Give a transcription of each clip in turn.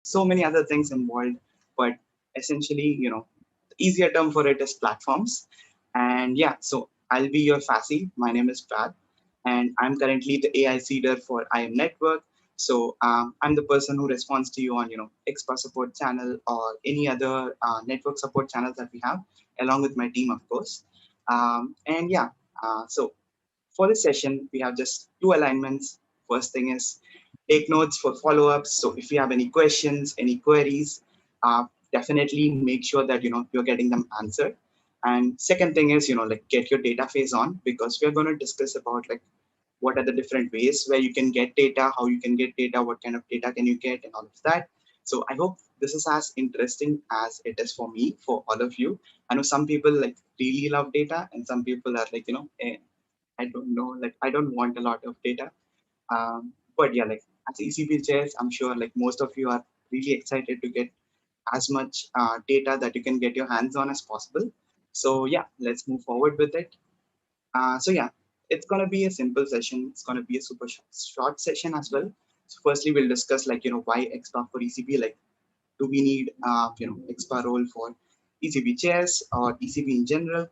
so many other things involved, but essentially, the easier term for it is platforms. And yeah, so I'll be your FASI. My name is Brad, and I'm currently the AI seeder for IM Network. So I'm the person who responds to you on, EXPA support channel or any other network support channels that we have, along with my team, of course. And yeah, so for this session, we have just two alignments. First thing is take notes for follow-ups. So if you have any questions, any queries, definitely make sure that you're getting them answered. And second thing is like get your data phase on, because we're going to discuss about like what are the different ways where you can get data, how you can get data, what kind of data can you get, and all of that. So I hope this is as interesting as it is for me, for all of you. I know some people like really love data, and some people are like, I don't know, like I don't want a lot of data. But yeah, like as ECB chairs, I'm sure like most of you are really excited to get as much data that you can get your hands on as possible. So yeah, let's move forward with it. So yeah, it's gonna be a simple session. It's gonna be a super short session as well. So firstly, we'll discuss like why EXPA for ECB. Like, do we need EXPA role for ECB chairs or ECB in general?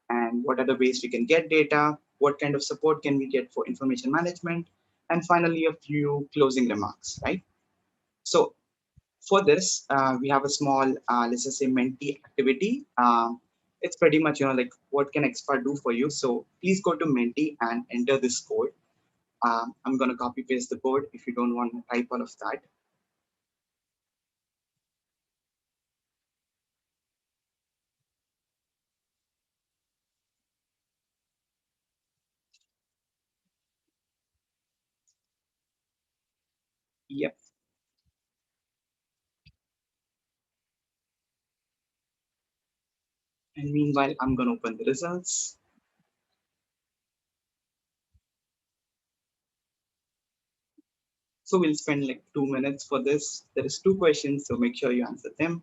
And what are the ways we can get data? What kind of support can we get for information management? And finally, a few closing remarks, right? So for this, we have a small, let's just say, Menti activity. It's pretty much, like what can expert do for you? So please go to Menti and enter this code. I'm going to copy paste the code if you don't want to type all of that. Yep. And meanwhile, I'm going to open the results. So we'll spend like 2 minutes for this. There is two questions, so make sure you answer them.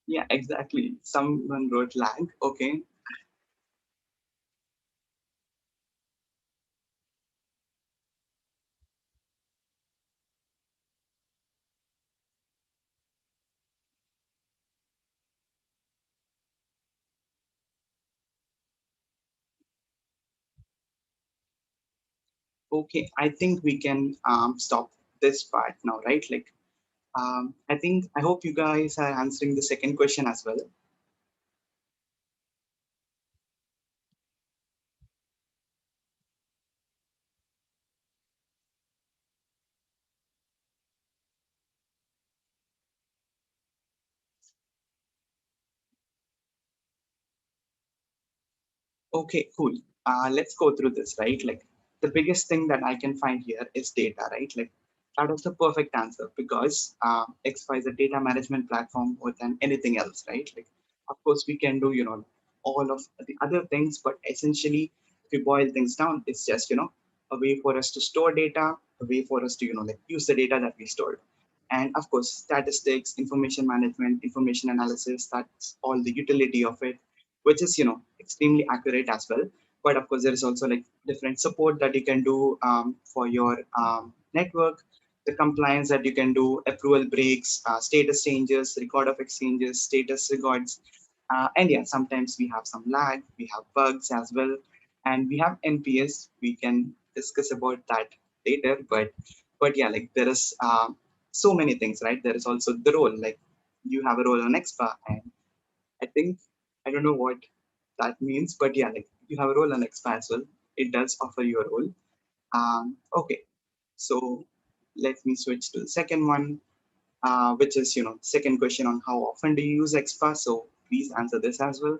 Yeah, exactly. Someone wrote lag. Okay. Okay. I think we can stop this part now, right? Like, I hope you guys are answering the second question as well. Okay, cool. Let's go through this, right? Like the biggest thing that I can find here is data, right? Like that is the perfect answer because X5 is a data management platform more than anything else, right? Like, of course, we can do, all of the other things, but essentially, if we boil things down, it's just, a way for us to store data, a way for us to, like use the data that we stored. And of course, statistics, information management, information analysis, that's all the utility of it, which is extremely accurate as well. But of course there is also like different support that you can do for your network, the compliance that you can do, approval breaks, status changes, record of exchanges, status records, and yeah, sometimes we have some lag, we have bugs as well, and we have nps. We can discuss about that later, but yeah, like there is so many things, right? There is also the role, like you have a role on expa, and I think I don't know what that means, but yeah, like you have a role on expa as well. It does offer you a role. Okay, so let me switch to the second one, which is second question on how often do you use expa. So please answer this as well.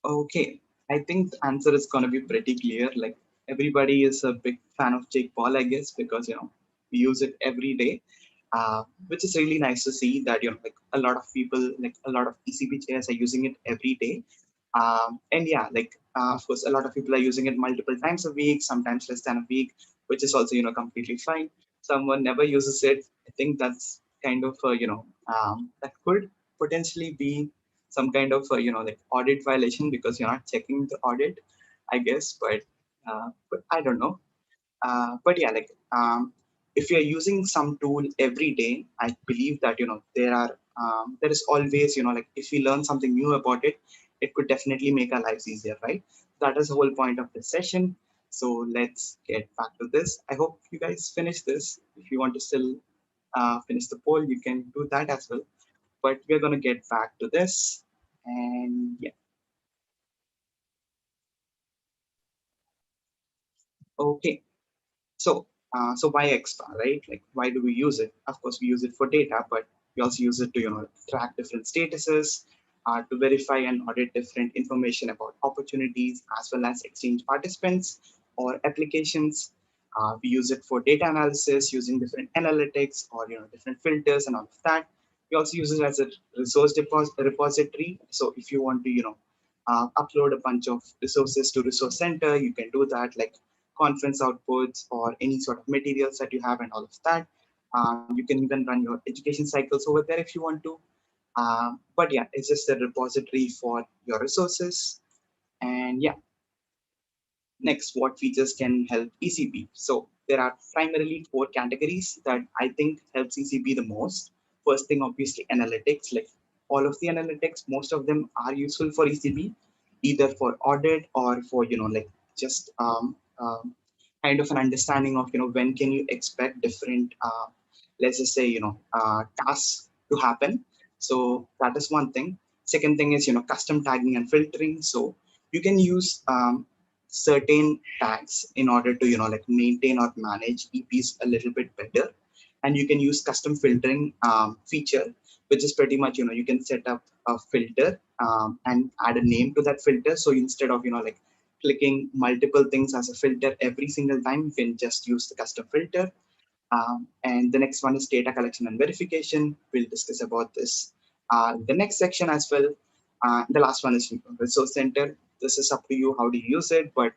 Okay, I think the answer is gonna be pretty clear. Like everybody is a big fan of Jake Paul, I guess, because we use it every day, which is really nice to see that like a lot of people, like a lot of ECB chairs are using it every day. And yeah, like of course, a lot of people are using it multiple times a week, sometimes less than a week, which is also completely fine. Someone never uses it. I think that's kind of that could potentially be some kind of like audit violation because you're not checking the audit, I guess. But I don't know. But yeah, like if you're using some tool every day, I believe that there is always like if we learn something new about it, it could definitely make our lives easier, right? That is the whole point of this session. So let's get back to this. I hope you guys finish this. If you want to still finish the poll, you can do that as well. But we're gonna get back to this, and yeah, okay. So why extra, right? Like, why do we use it? Of course, we use it for data, but we also use it to, track different statuses, to verify and audit different information about opportunities, as well as exchange participants or applications. We use it for data analysis using different analytics or, different filters and all of that. We also use it as a repository. So if you want to, upload a bunch of resources to resource center, you can do that. Like conference outputs or any sort of materials that you have and all of that. You can even run your education cycles over there if you want to. But yeah, it's just a repository for your resources. And yeah, next, what features can help ECB? So there are primarily four categories that I think helps ECB the most. First thing, obviously, analytics. Like all of the analytics, most of them are useful for ECB, either for audit or for like just kind of an understanding of when can you expect different let's just say tasks to happen. So that is one thing. Second thing is custom tagging and filtering. So you can use certain tags in order to like maintain or manage EPs a little bit better, and you can use custom filtering feature, which is pretty much you can set up a filter and add a name to that filter. So instead of like clicking multiple things as a filter every single time, you can just use the custom filter. And the next one is data collection and verification. We'll discuss about this the next section as well. The last one is resource center. This is up to you how to use it, but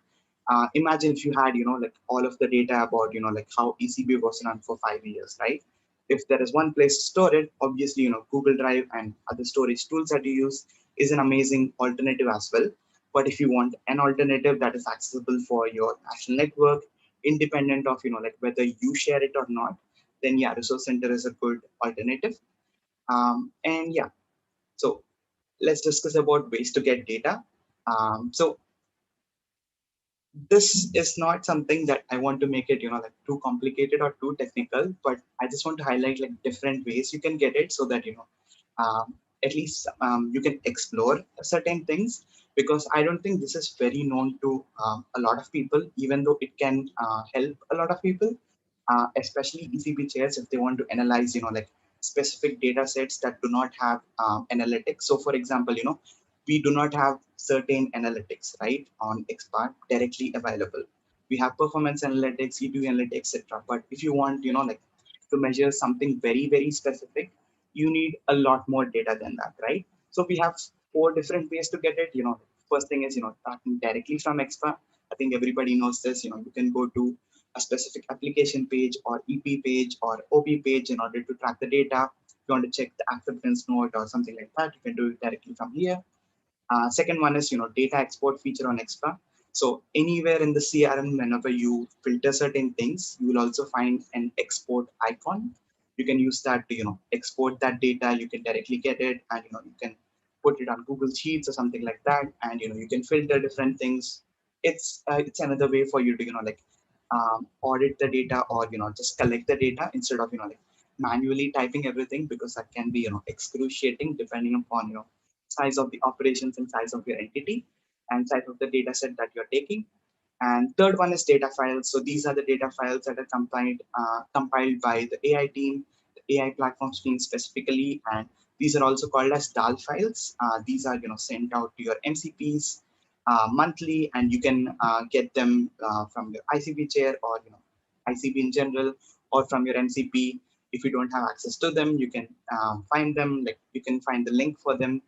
imagine if you had like all of the data about like how ECB was run for 5 years, right? If there is one place to store it, obviously Google Drive and other storage tools that you use is an amazing alternative as well. But if you want an alternative that is accessible for your national network, independent of like whether you share it or not, then yeah, resource center is a good alternative. And yeah, so let's discuss about ways to get data. So this is not something that I want to make it, like too complicated or too technical, but I just want to highlight like different ways you can get it so that, at least you can explore certain things, because I don't think this is very known to a lot of people, even though it can help a lot of people, especially ECB chairs if they want to analyze, like specific data sets that do not have analytics. So for example, we do not have certain analytics, right, on XPAT directly available. We have performance analytics, CPU analytics, etc. But if you want, like to measure something very, very specific, you need a lot more data than that, right? So we have four different ways to get it. First thing is, tracking directly from XPAT. I think everybody knows this. You can go to a specific application page or EP page or OP page in order to track the data. If you want to check the acceptance note or something like that, you can do it directly from here. Second one is data export feature on EXPA. So anywhere in the CRM, whenever you filter certain things, you will also find an export icon. You can use that to export that data. You can directly get it, and you can put it on Google Sheets or something like that, and you can filter different things. It's another way for you to like audit the data, or just collect the data instead of like manually typing everything, because that can be excruciating depending upon size of the operations and size of your entity and size of the data set that you're taking. And third one is data files. So these are the data files that are compiled by the AI team, the AI platforms team specifically, and These are also called as DAL files. These are sent out to your MCPs monthly, and you can get them from your ICB chair or ICB in general, or from your MCP. If you don't have access to them, you can find them. Like you can find the link for them.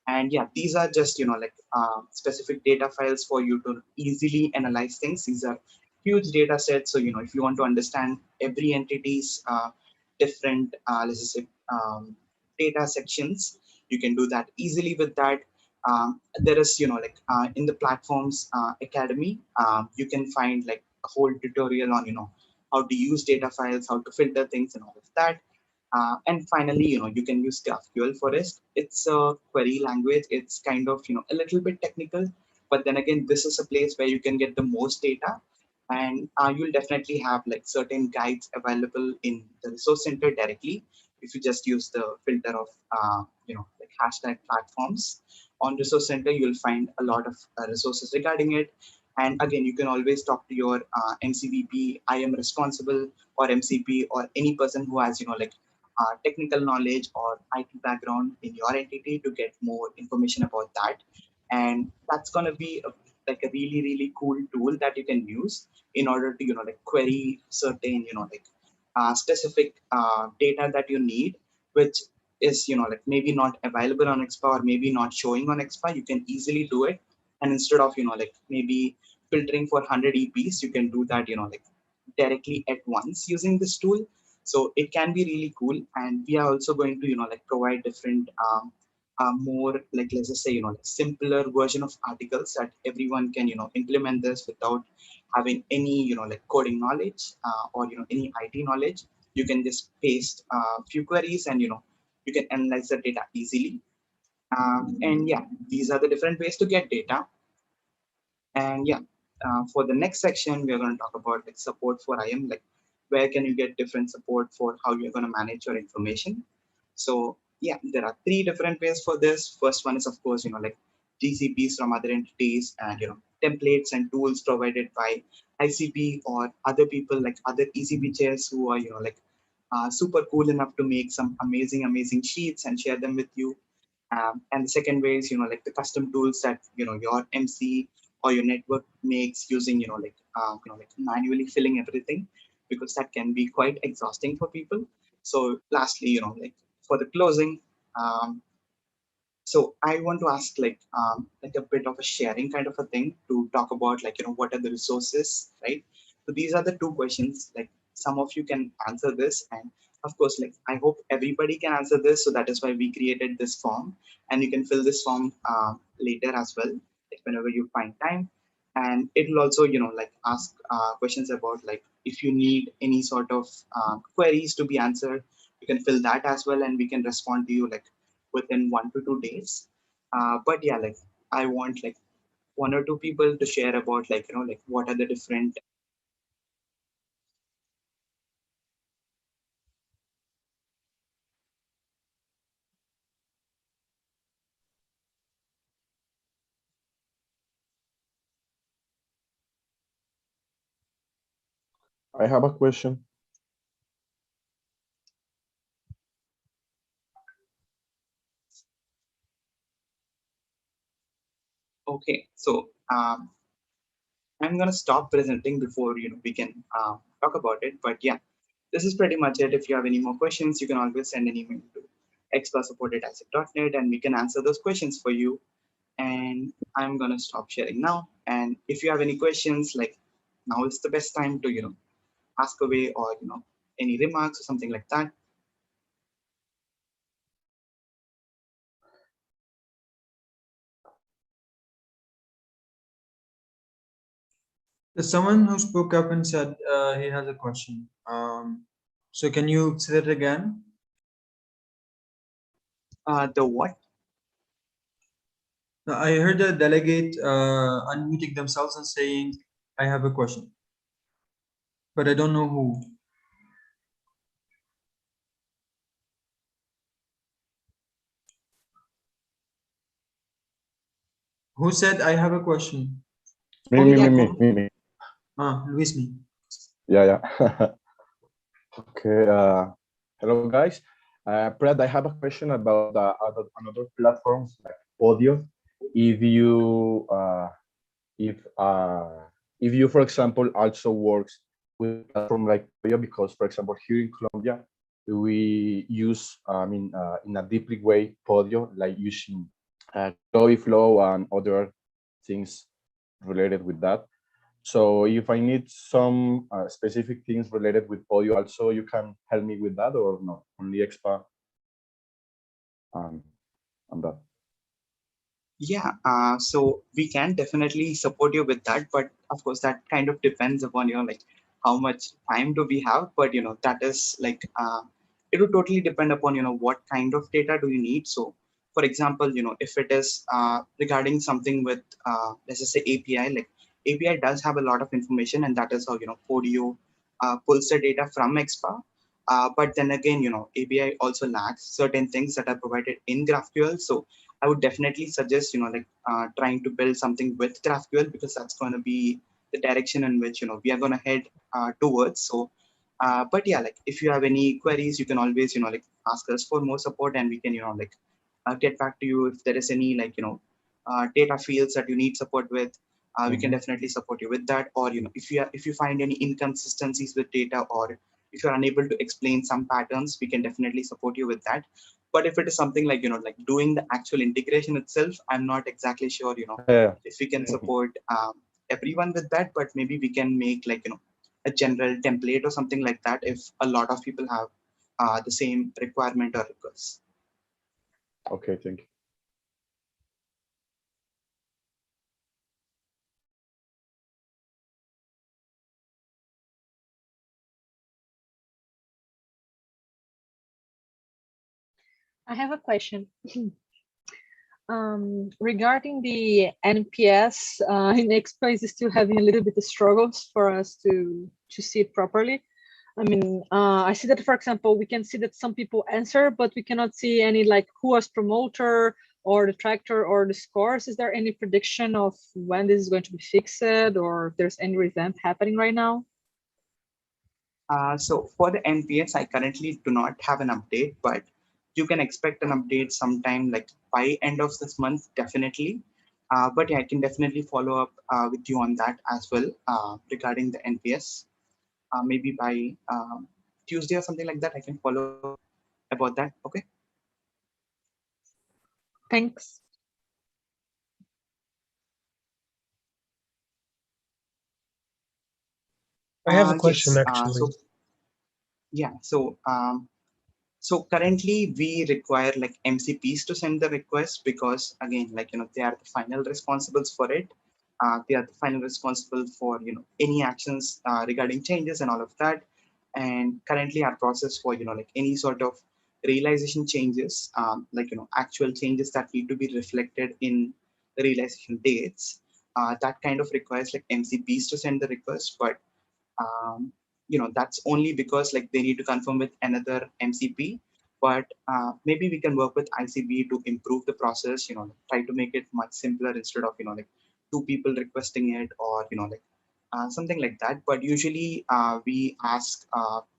And yeah, these are just specific data files for you to easily analyze things. These are huge data sets, so if you want to understand every entity's different let's just say data sections, you can do that easily with that. There is in the platforms academy, you can find like a whole tutorial on how to use data files, how to filter things, and all of that. And finally, you can use GraphQL for it. It's a query language. It's kind of, a little bit technical, but then again, this is a place where you can get the most data, and you'll definitely have like certain guides available in the resource center directly. If you just use the filter of, like hashtag platforms on resource center, you'll find a lot of resources regarding it. And again, you can always talk to your MCVP, IM responsible, or MCP, or any person who has, like technical knowledge or IT background in your entity to get more information about that. And that's going to be like a really, really cool tool that you can use in order to, like query certain, like specific data that you need, which is, like maybe not available on EXPA or maybe not showing on EXPA. You can easily do it. And instead of, like maybe filtering for 100 EPs, you can do that, like directly at once using this tool. So it can be really cool. And we are also going to like provide different more like, let's just say, like simpler version of articles that everyone can implement this without having any like coding knowledge or any IT knowledge. You can just paste a few queries, and you can analyze the data easily. And yeah, these are the different ways to get data. And yeah, for the next section, we are going to talk about like support for IM, like where can you get different support for how you're going to manage your information. So yeah, there are three different ways for this. First one is, of course, like GCPs from other entities, and templates and tools provided by ICP or other people, like other ECB chairs who are like super cool enough to make some amazing sheets and share them with you. And the second way is, like the custom tools that, your MC or your network makes using, like manually filling everything, because that can be quite exhausting for people. So lastly, like for the closing, so I want to ask like a bit of a sharing kind of a thing to talk about like, what are the resources, right? So these are the two questions, like some of you can answer this, and of course, like I hope everybody can answer this. So that is why we created this form, and you can fill this form later as well, like whenever you find time. And it will also, like ask questions about like if you need any sort of queries to be answered, you can fill that as well, and we can respond to you like within 1 to 2 days. But yeah, like I want like one or two people to share about like like what are the different. I have a question. Okay, so I'm gonna stop presenting before we can talk about it. But yeah, this is pretty much it. If you have any more questions, you can always send an email to expasupport@asset.net, and we can answer those questions for you. And I'm gonna stop sharing now. And if you have any questions, like now is the best time to ask away, or any remarks or something like that. There's someone who spoke up and said he has a question. So can you say that again? The what? I heard a delegate unmuting themselves and saying, I have a question. But I don't know who. Who said I have a question? Me. Luis, me. Yeah. Okay. Hello, guys. Brad, I have a question about the another platforms like Podio. If you if you, for example, also works with a platform like Podio, because, for example, here in Colombia, we use, in a deeply way, Podio, like using Flow and other things related with that. So if I need some specific things related with Podio, also you can help me with that, or no? Only EXPA and that. Yeah, so we can definitely support you with that, but of course that kind of depends upon like how much time do we have. But that is like it would totally depend upon what kind of data do you need. So for example, if it is regarding something with let's just say API, like API does have a lot of information, and that is how Podio pulls the data from EXPA. But then again, API also lacks certain things that are provided in GraphQL. So I would definitely suggest, like trying to build something with GraphQL, because that's going to be the direction in which, we are going to head towards. So, but yeah, like if you have any queries, you can always, like ask us for more support, and we can, like get back to you if there is any, like, data fields that you need support with. We can definitely support you with that. Or, if you find any inconsistencies with data, or if you're unable to explain some patterns, we can definitely support you with that. But if it is something like like doing the actual integration itself, I'm not exactly sure Yeah. if we can support everyone with that. But maybe we can make like a general template or something like that if a lot of people have the same requirement or request. Okay, thank you. I have a question. Regarding the NPS, in EXPA is still having a little bit of struggles for us to see it properly. I mean, I see that, for example, we can see that some people answer, but we cannot see any like who was promoter or the tractor or the scores. Is there any prediction of when this is going to be fixed, or if there's any revamp happening right now? So for the NPS, I currently do not have an update, but you can expect an update sometime like by end of this month, definitely. But yeah, I can definitely follow up with you on that as well regarding the NPS. Maybe by Tuesday or something like that, I can follow up about that. Okay. Thanks. I have a question Yes. actually. So yeah. So currently we require like MCPs to send the request, because again, like they are the final responsibles for it. They are the final responsible for any actions regarding changes and all of that. And currently our process for like any sort of realization changes, like actual changes that need to be reflected in the realization dates, that kind of requires like MCPs to send the request. But um, that's only because like they need to confirm with another MCP. But maybe we can work with ICB to improve the process, try to make it much simpler instead of like two people requesting it, or like something like that. But usually we ask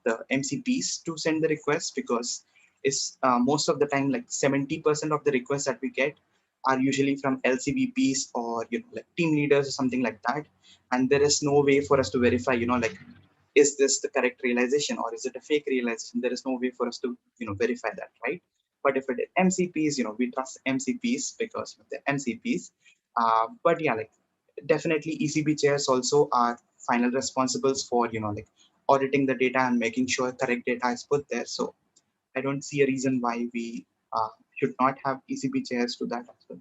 the MCPs to send the request, because it's most of the time like 70% of the requests that we get are usually from LCBPs, or like team leaders or something like that. And there is no way for us to verify like, is this the correct realization or is it a fake realization? There is no way for us to verify that, right? But if it is MCPs, we trust MCPs because they're MCPs. But yeah, like definitely ECB chairs also are final responsibles for like auditing the data and making sure correct data is put there. So I don't see a reason why we should not have ECB chairs to that as well.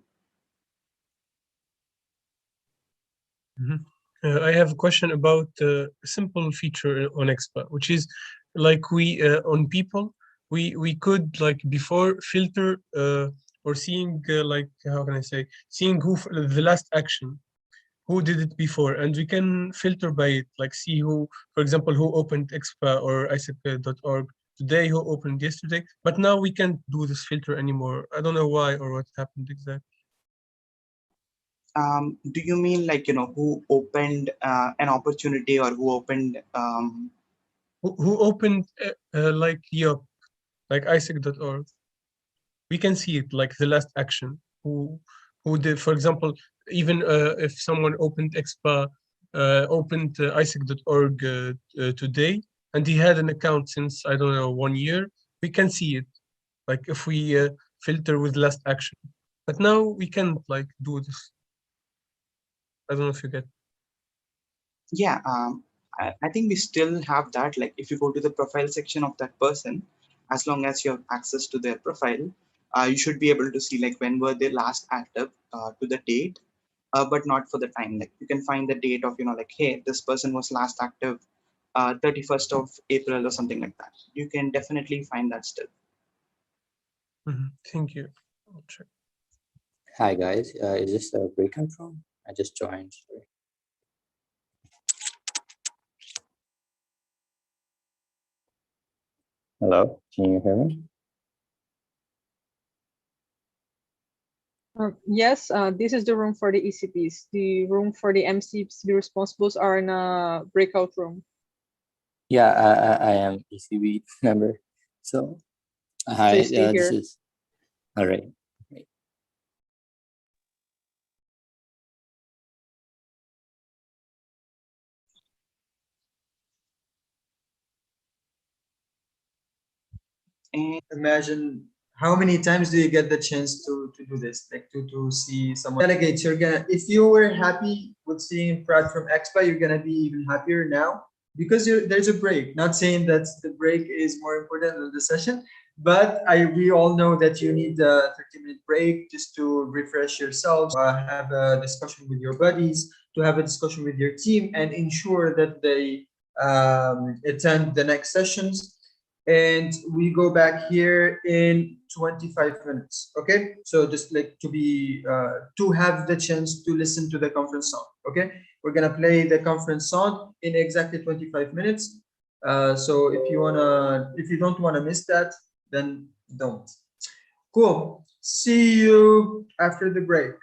I have a question about a simple feature on EXPA, which is like we on people, we could like before filter or seeing like how can I say, seeing the last action, who did it before, and we can filter by it, like see who, for example, who opened EXPA or ICP.org today, who opened yesterday. But now we can't do this filter anymore. I don't know why or what happened exactly. Do you mean like who opened an opportunity, or who opened Who opened like Yop? like isec.org, we can see it, like the last action, who did, for example, even if someone opened EXPA, opened isec.org today, and he had an account since, I don't know, 1 year, we can see it, like if we filter with last action. But now we can't like do this. I don't know if you get. Yeah, I think we still have that. Like if you go to the profile section of that person, as long as you have access to their profile, you should be able to see like when were they last active to the date, but not for the time. Like you can find the date of, like, hey, this person was last active 31st of April or something like that. You can definitely find that still. Thank you. I'll check. Hi guys, is this a breakout room? I just joined. Sorry. Hello, can you hear me? Yes, this is the room for the ECBs. The room for the MCB responsibles are in a breakout room. Yeah, I am ECB member. So, hi, stay this here. is, all right. And Imagine how many times do you get the chance to do this, like to see someone delegates. You're gonna, if you were happy with seeing Pratt from EXPA, you're gonna be even happier now because there's a break. Not saying that the break is more important than the session, but we all know that you need a 30-minute break just to refresh yourselves, have a discussion with your buddies, to have a discussion with your team, and ensure that they attend the next sessions. And we go back here in 25 minutes. Okay, so just like to have the chance to listen to the conference song. Okay, we're gonna play the conference song in exactly 25 minutes. So if you don't wanna miss that, then don't. Cool. See you after the break.